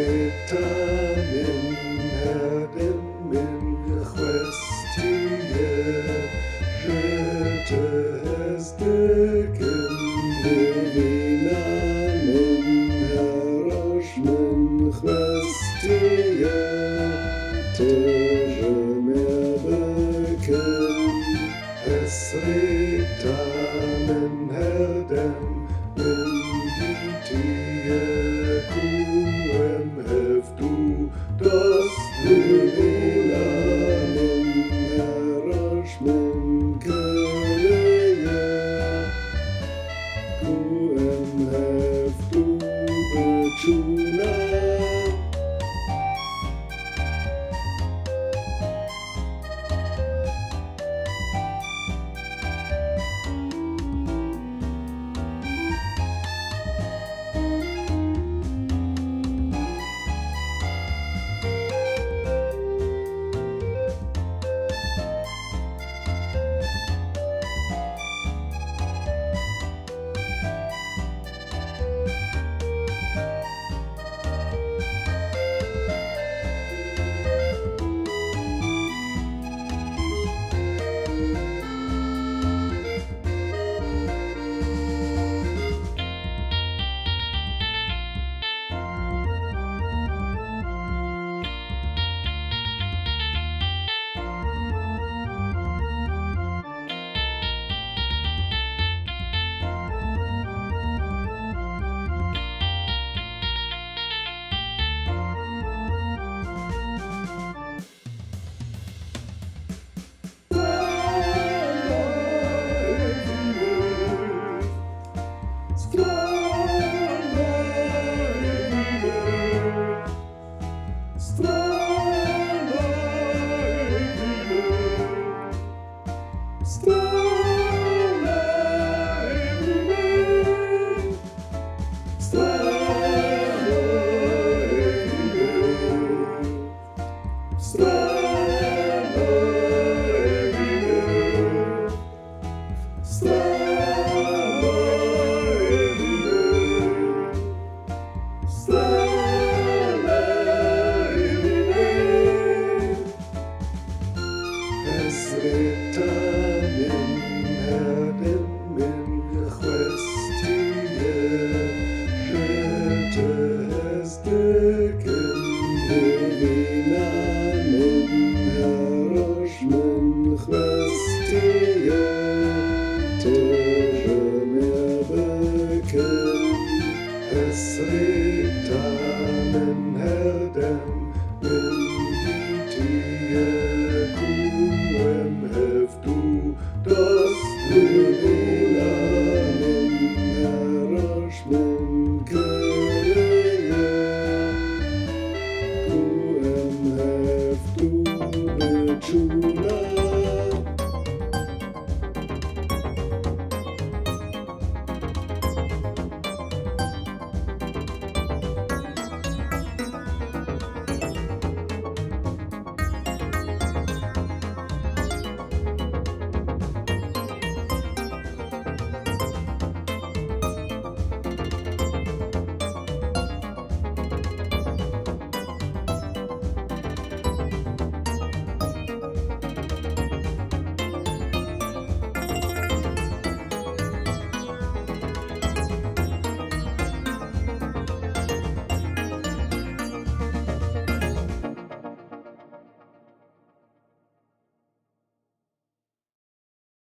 Esrita min herden min chwestie, Rydde hesteken divina min herors min chwestie, Tyrre mer beken. Esrita min herden min ditie, Kuem heftu das divina min herors min keleie, Kuem heftu bechuna. Esrita min herden min chwestie, Rydde hesteken divina min herors min chwestie, Tyrre mer beken. Esrita min herden